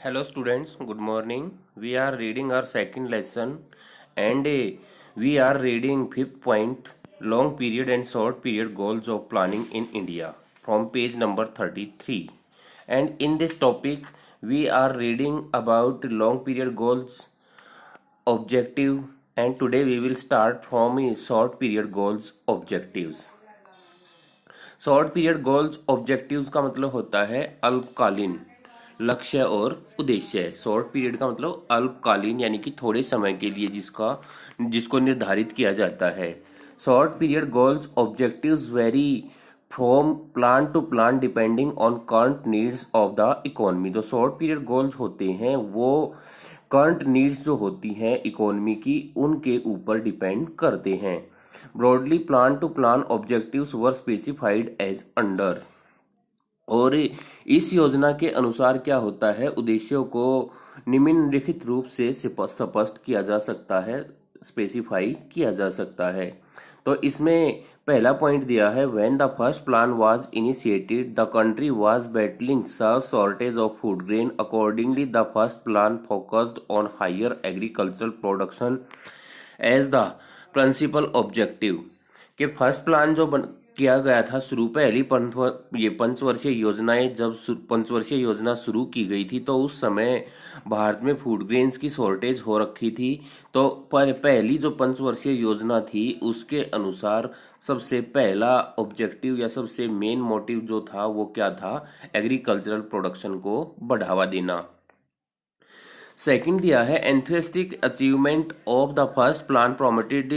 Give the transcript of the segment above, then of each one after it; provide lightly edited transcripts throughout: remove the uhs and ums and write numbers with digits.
Hello students, good morning. We are reading our second lesson and we are reading fifth point, long period and short period goals of planning in India from page number 33. And in this topic we are reading about long period goals, objective, and today we will start from short period goals, objectives. Short period goals objectives का मतलब होता है अल्पकालीन लक्ष्य और उद्देश्य। Short period का मतलब अल्पकालीन यानी कि थोड़े समय के लिए जिसको निर्धारित किया जाता है। Short period goals objectives vary from plan to plan depending on current needs of the economy. जो शॉर्ट पीरियड गोल्स होते हैं वो करंट नीड्स जो होती हैं इकोनॉमी की उनके ऊपर डिपेंड करते हैं। Broadly plan to plan objectives were specified as under. और इस योजना के अनुसार क्या होता है, उद्देश्यों को निम्नलिखित रूप से स्पष्ट किया जा सकता है, स्पेसिफाई किया जा सकता है। तो इसमें पहला पॉइंट दिया है, when the first plan was initiated the country was battling severe shortage of food grain. Accordingly the first plan focused on higher agricultural production as the principal objective. कि फर्स्ट प्लान जो किया गया था शुरू पहली पंचवर्षीय योजनाएं जब पंचवर्षीय योजना शुरू की गई थी तो उस समय भारत में फूड ग्रेन्स की शॉर्टेज हो रखी थी। तो पहली जो पंचवर्षीय योजना थी उसके अनुसार सबसे पहला ऑब्जेक्टिव या सबसे मेन मोटिव जो था वो क्या था, एग्रीकल्चरल प्रोडक्शन को बढ़ावा देना। सेकंड दिया है, enthusiastic achievement of the first plan promoted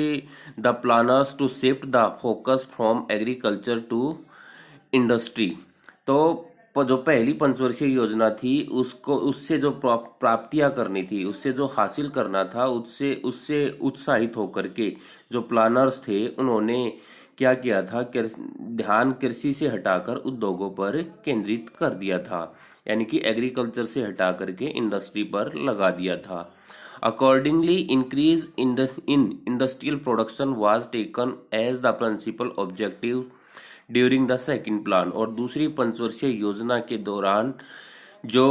the planners to shift the focus from agriculture to industry. तो जो पहली पंचवर्षीय योजना थी उसको उससे जो प्राप्तियां करनी थी, उससे जो हासिल करना था, उससे उससे उत्साहित होकर के जो प्लानर्स थे उन्होंने क्या किया था, ध्यान कृषि से हटाकर उद्योगों पर केंद्रित कर दिया था, यानी कि एग्रीकल्चर से हटा करके इंडस्ट्री पर लगा दिया था। Accordingly increase in industrial production was taken as the principal objective during the second plan. और दूसरी पंचवर्षीय योजना के दौरान जो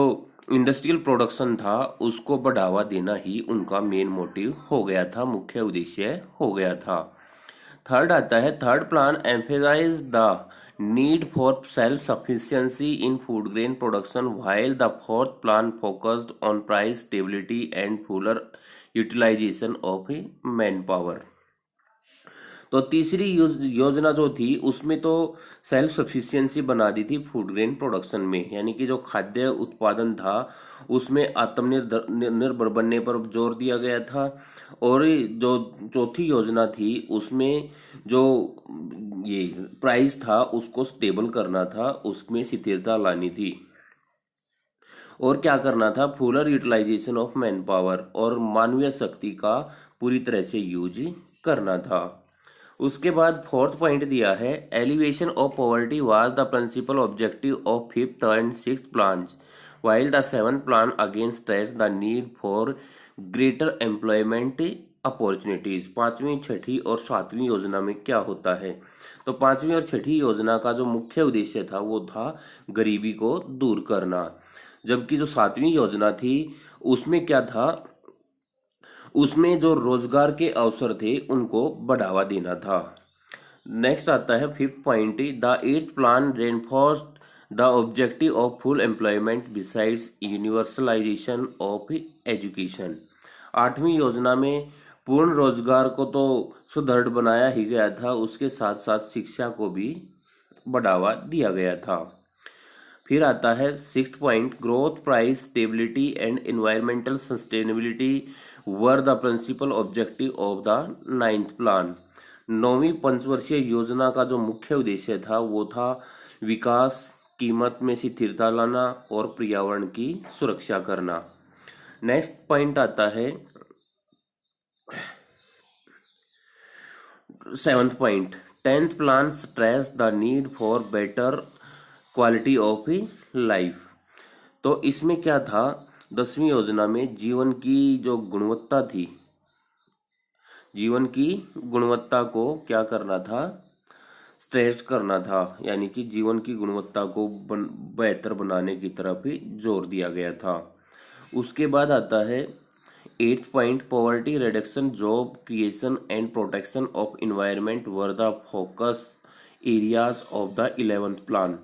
इंडस्ट्रियल प्रोडक्शन था उसको बढ़ावा देना ही उनका मेन मोटिव हो गया था, मुख्य उद्देश्य हो गया था। थर्ड आता है, third plan emphasise the need for self sufficiency in food grain production while the fourth plan focused on price stability and fuller utilisation of man power. तो तीसरी योजना जो थी उसमें तो सेल्फ सफिशिएंसी बना दी थी फूड ग्रेन प्रोडक्शन में, यानी कि जो खाद्य उत्पादन था उसमें आत्मनिर्भर बनने पर जोर दिया गया था। और जो चौथी योजना थी उसमें जो ये प्राइस था उसको स्टेबल करना था, उसमें स्थिरता लानी थी। और क्या करना था, fuller utilisation of man power, और मानवीय शक्ति का पूरी तरह से यूज करना था। उसके बाद फोर्थ पॉइंट दिया है, elevation of poverty was the principal objective of fifth and sixth plan while the seventh plan again stressed the need for greater employment opportunities. पांचवी, छठी और सातवीं योजना में क्या होता है, तो पांचवी और छठी योजना का जो मुख्य उद्देश्य था वो था गरीबी को दूर करना, जबकि जो सातवीं योजना थी उसमें क्या था, उसमें जो रोजगार के अवसर थे उनको बढ़ावा देना था। नेक्स्ट आता है fifth point, the eighth plan reinforced the objective of full employment besides universalization of education. आठवीं योजना में पूर्ण रोजगार को तो सुदृढ़ बनाया ही गया था, उसके साथ साथ शिक्षा को भी बढ़ावा दिया गया था। फिर आता है sixth point, growth, price stability and environmental sustainability were the principal objective of the ninth plan. नौवीं पंचवर्षीय योजना का जो मुख्य उद्देश्य था वो था विकास, कीमत में स्थिरता लाना और पर्यावरण की सुरक्षा करना। नेक्स्ट पॉइंट आता है seventh point, tenth plan stress the need for better quality of life. तो इसमें क्या था, 10वीं योजना में जीवन की जो गुणवत्ता थी, जीवन की गुणवत्ता को क्या करना था, स्ट्रेस करना था, यानी कि जीवन की गुणवत्ता को बेहतर बनाने की तरफ ही जोर दिया गया था। उसके बाद आता है 8th point, poverty reduction, job creation and protection of environment were the focus areas of the 11th plan.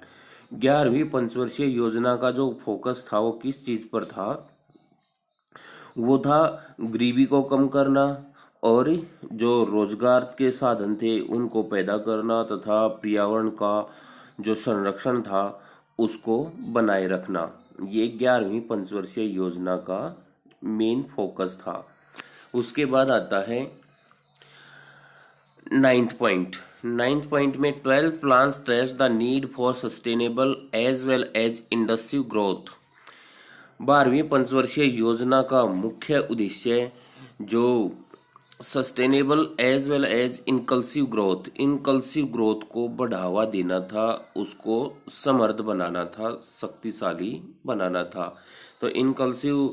11वीं पंचवर्षीय योजना का जो फोकस था वो किस चीज पर था? वो था गरीबी को कम करना और जो रोजगार के साधन थे उनको पैदा करना तथा पर्यावरण का जो संरक्षण था उसको बनाए रखना। ये 11वीं पंचवर्षीय योजना का मेन फोकस था। उसके बाद आता है 9th पॉइंट। 9th पॉइंट में 12 plan stress the need for sustainable as well as industry growth. 12वीं पंचवर्षीय योजना का मुख्य उद्देश्य जो sustainable as well as inclusive growth को बढ़ावा देना था, उसको समर्थ बनाना था, शक्तिशाली बनाना था। तो इनकल्सिव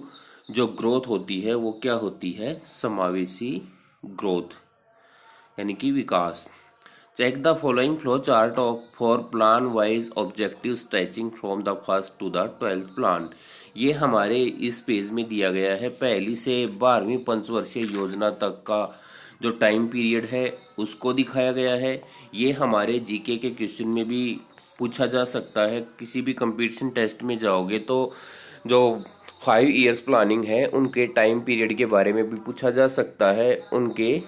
जो ग्रोथ होती है वो क्या होती है? समावेशी ग्रोथ यानी कि विकास। Check the following flow chart of four plan wise objective stretching from the first to the 12th plan. ये हमारे इस पेज में दिया गया है। पहली से 12वीं पंचवर्षीय योजना तक का जो टाइम पीरियड है उसको दिखाया गया है। ये हमारे जीके के क्वेश्चन में भी पूछा जा सकता है। किसी भी कंपटीशन टेस्ट में जाओगे तो जो 5 इयर्स प्लानिंग है उनके टाइम पीरियड के बारे में भी पूछा जा सकता है। उनके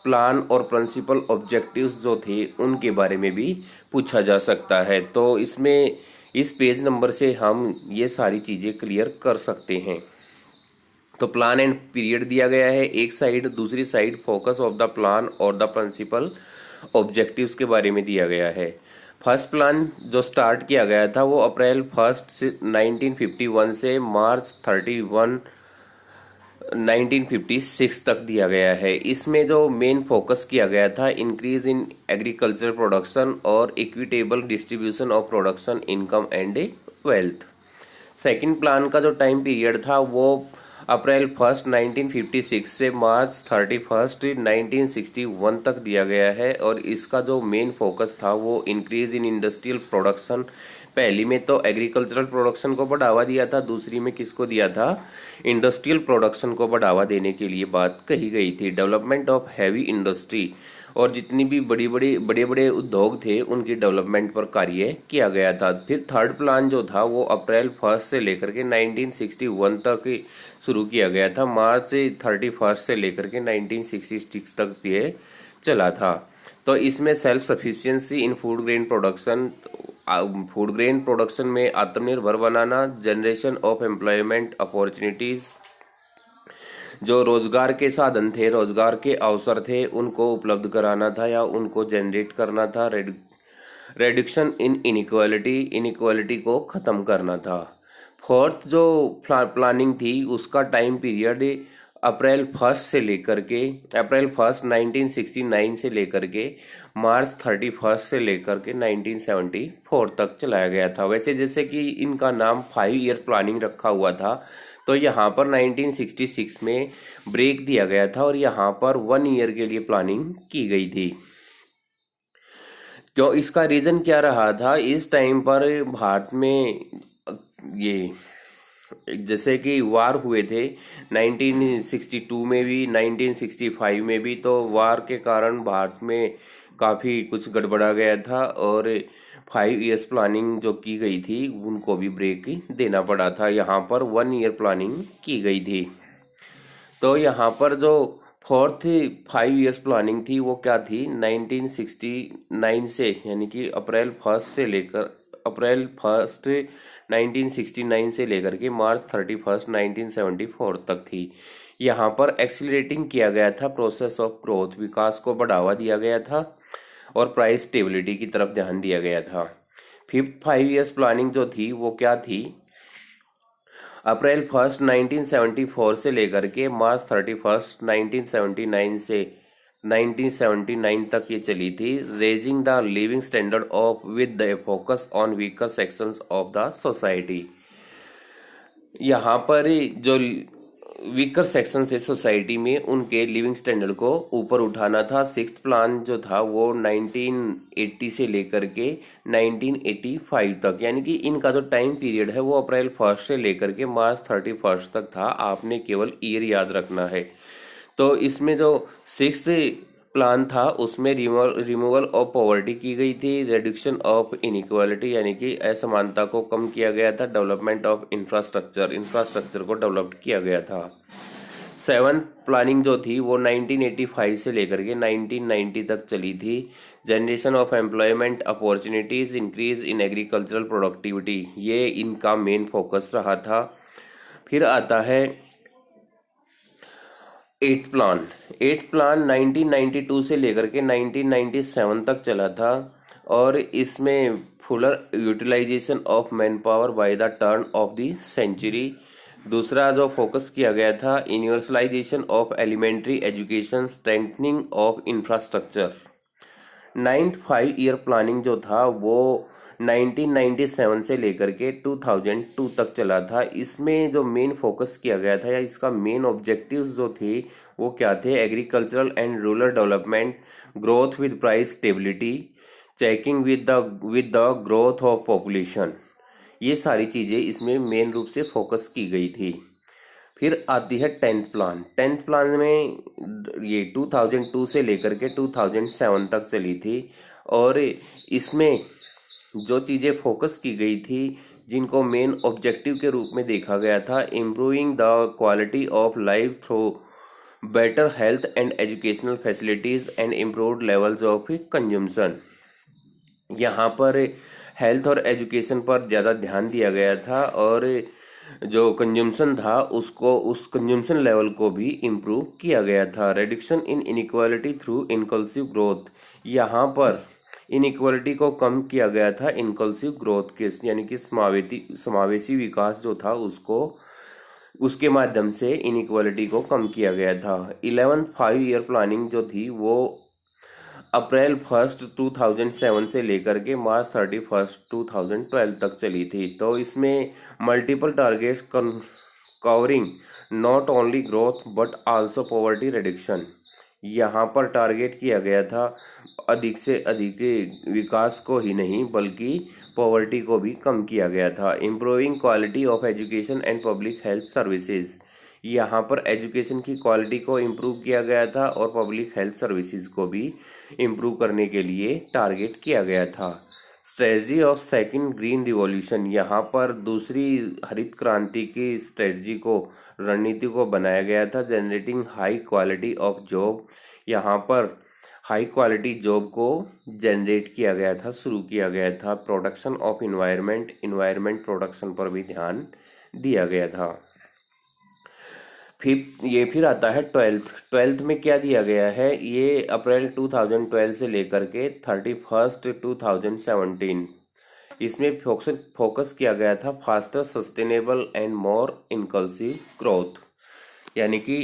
प्लान और प्रिंसिपल ऑब्जेक्टिव्स जो थे उनके बारे में भी पूछा जा सकता है। तो इसमें इस पेज नंबर से हम ये सारी चीजें क्लियर कर सकते हैं। तो प्लान एंड पीरियड दिया गया है एक साइड, दूसरी side focus of the plan और द प्रिंसिपल ऑब्जेक्टिव्स के बारे में दिया गया है। फर्स्ट प्लान जो स्टार्ट किया गया था वो अप्रैल 1 1951 से मार्च 31 1956 तक दिया गया है। इसमें जो मेन फोकस किया गया था इंक्रीज इन एग्रीकल्चर प्रोडक्शन और equitable distribution of production income and wealth. Second plan का जो टाइम पीरियड था वो अप्रैल 1 1956 से मार्च 31 1961 तक दिया गया है और इसका जो मेन फोकस था वो इंक्रीज इन इंडस्ट्रियल प्रोडक्शन। पहली में तो एग्रीकल्चरल प्रोडक्शन को बढ़ावा दिया था, दूसरी में किसको दिया था? इंडस्ट्रियल प्रोडक्शन को बढ़ावा देने के लिए बात कही गई थी। डेवलपमेंट ऑफ हैवी इंडस्ट्री और जितनी भी बड़े बड़े उद्योग थे उनकी डेवलपमेंट पर कार्य किया गया था। फिर थर्ड प्लान जो था वो अप्रैल 1 से लेकर के 1961 तक शुरू किया गया था। मार्च 31 से लेकर के 1966 तक ये चला था। तो इसमें self sufficiency in food grain production में आत्मनिर्भर बनाना, जनरेशन ऑफ एम्प्लॉयमेंट अपॉर्चुनिटीज, जो रोजगार के साधन थे, रोजगार के अवसर थे, उनको उपलब्ध कराना था या उनको जनरेट करना था। रिडक्शन इन इनइक्वालिटी को खत्म करना था। फोर्थ जो प्लानिंग थी उसका टाइम पीरियड अप्रैल 1 1969 से लेकर के मार्च 31 से लेकर के 1974 तक चलाया गया था। वैसे जैसे कि इनका नाम 5 ईयर प्लानिंग रखा हुआ था तो यहाँ पर 1966 में ब्रेक दिया गया था और यहाँ पर 1 ईयर के लिए प्लानिंग की गई थी। क्यों? इसका रीजन क्या रहा था? इस टाइम पर भारत में ये जैसे कि वार हुए थे 1962 में भी, 1965 में भी, तो वार के कारण भारत में काफी कुछ गड़बड़ा गया था और 5 इयर्स प्लानिंग जो की गई थी उनको भी ब्रेक देना पड़ा था। यहाँ पर 1 ईयर प्लानिंग की गई थी। तो यहाँ पर जो फोर्थ 5 इयर्स प्लानिंग थी वो क्या थी? 1969 से यानी कि अप्रैल 1 1969 से लेकर के मार्च 31 1974 तक थी। यहाँ पर एक्सीलरेटिंग किया गया था प्रोसेस ऑफ ग्रोथ, विकास को बढ़ावा दिया गया था और प्राइस स्टेबिलिटी की तरफ ध्यान दिया गया था। फिफ्थ 5 इयर्स प्लानिंग जो थी वो क्या थी? अप्रैल 1 1974 से लेकर के मार्च 31 1979 तक ये चली थी। Raising the living standard of with the focus on weaker sections of the society. यहाँ पर जो वीकर सेक्शन थे सोसाइटी में, उनके लिविंग स्टैंडर्ड को ऊपर उठाना था। सिक्स्थ प्लान जो था वो 1980 से लेकर के 1985 तक, यानी कि इनका जो टाइम पीरियड है वो अप्रैल 1 से लेकर के मार्च 31 तक था। आपने केवल ईयर याद रखना है। तो इसमें जो सिक्स्थ प्लान था उसमें रिमूवल ऑफ पॉवर्टी की गई थी, रिडक्शन ऑफ इनइक्वालिटी यानी कि असमानता को कम किया गया था, डेवलपमेंट ऑफ इंफ्रास्ट्रक्चर को डेवलप किया गया था। सेवंथ प्लानिंग जो थी वो 1985 से लेकर के 1990 तक चली थी। Generation of employment opportunities, increase in agricultural productivity, ये इनका मेन फोकस रहा था। फिर आता है एट्थ प्लान 1992 से लेकर के 1997 तक चला था और इसमें fuller utilisation of man power by the turn of the century. दूसरा जो फोकस किया गया था, universalisation of elementary education, strengthening of infrastructure. Ninth 5 year planning जो था वो 1997 से लेकर के 2002 तक चला था। इसमें जो मेन फोकस किया गया था या इसका मेन ऑब्जेक्टिव्स जो थे वो क्या थे, agricultural and rural development, growth with price stability, checking with the growth of population. ये सारी चीजें इसमें मेन रूप से फोकस की गई थी। फिर आती है टेंथ प्लान में ये 2002 से लेकर के 2007 तक चली थी और इसमें जो चीजें फोकस की गई थी, जिनको मेन ऑब्जेक्टिव के रूप में देखा गया था, improving the quality of life through better health and educational facilities and improved levels of consumption. यहाँ पर हेल्थ और एजुकेशन पर ज़्यादा ध्यान दिया गया था और जो कंजम्पशन था उसको, उस कंजम्पशन लेवल को भी इम्प्रूव किया गया था। Reduction in inequality through inclusive growth, यहाँ पर इनइक्वालिटी को कम किया गया था इंक्लूसिव ग्रोथ के, यानी कि समावेशी विकास जो था उसको, उसके माध्यम से इनइक्वालिटी को कम किया गया था। 11th 5 ईयर प्लानिंग जो थी वो अप्रैल 1 2007 से लेकर के मार्च 31 2012 तक चली थी। तो इसमें multiple targets covering not only growth but also poverty reduction, यहाँ पर टारगेट किया गया था अधिक से अधिक विकास को ही नहीं बल्कि पॉवर्टी को भी कम किया गया था। Improving quality of education and public health services, यहाँ पर एजुकेशन की क्वालिटी को इम्प्रूव किया गया था और पब्लिक हेल्थ सर्विसेज को भी इम्प्रूव करने के लिए टारगेट किया गया था। Strategy of second green revolution, यहाँ पर दूसरी हरित क्रांति की स्ट्रेटजी को, रणनीति को बनाया गया था। Generating high quality of job, यहाँ पर हाई क्वालिटी जॉब को जनरेट किया गया था, शुरू किया गया था। प्रोडक्शन ऑफ इन्वायरमेंट प्रोडक्शन पर भी ध्यान दिया गया था। फिर आता है ट्वेल्थ में क्या दिया गया है, ये अप्रैल 2012 से लेकर के 31 2017, इसमें फोकस किया गया था faster sustainable and more inclusive growth, यानी कि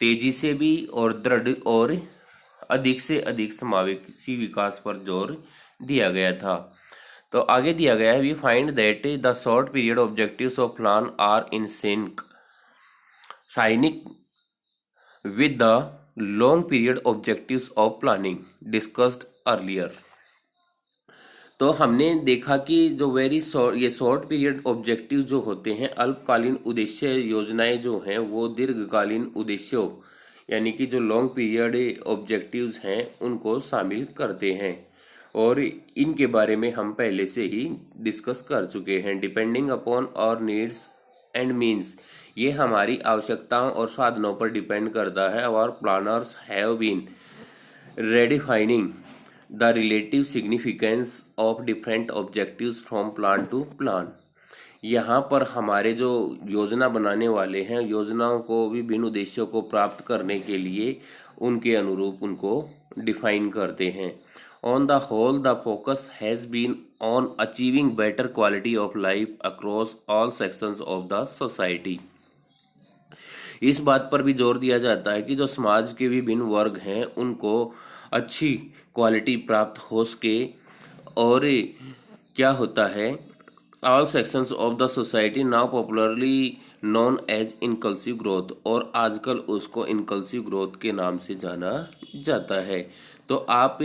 तेजी से भी और दृढ़ और अधिक से अधिक समावेशी विकास पर जोर दिया गया था। तो आगे दिया गया है, we find that the short period objectives of plan are in sync with the long period objectives of planning discussed earlier। तो हमने देखा कि जो ये शॉर्ट पीरियड ऑब्जेक्टिव जो होते हैं, अल्पकालीन उद्देश्य योजनाएं जो हैं वो दीर्घकालीन उद्देश्यों यानी कि जो लॉन्ग पीरियड ऑब्जेक्टिव्स हैं उनको शामिल करते हैं और इनके बारे में हम पहले से ही डिस्कस कर चुके हैं। Depending upon our needs and means, ये हमारी आवश्यकताओं और साधनों पर डिपेंड करता है। Our planners have been redefining the relative significance of different objectives from plan to plan, यहाँ पर हमारे जो योजना बनाने वाले हैं, योजनाओं को विभिन्न उद्देश्यों को प्राप्त करने के लिए उनके अनुरूप उनको डिफाइन करते हैं। On the whole the focus has been on achieving better quality of life across all sections of the society. इस बात पर भी जोर दिया जाता है कि जो समाज के विभिन्न वर्ग हैं उनको अच्छी क्वालिटी प्राप्त हो सके। और क्या होता है, all sections of the society now popularly known as inclusive growth, और आजकल उसको इनकल्सिव ग्रोथ के नाम से जाना जाता है। तो आप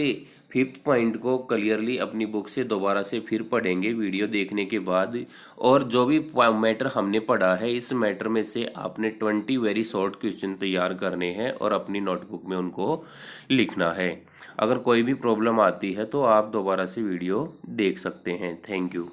फिफ्थ पॉइंट को क्लियरली अपनी बुक से दोबारा से फिर पढ़ेंगे वीडियो देखने के बाद, और जो भी मैटर हमने पढ़ा है इस मैटर में से आपने 20 वेरी शॉर्ट क्वेश्चन तैयार करने हैं और अपनी नोटबुक में उनको लिखना है। अगर कोई भी प्रॉब्लम आती है तो आप दोबारा से वीडियो देख सकते हैं। Thank you.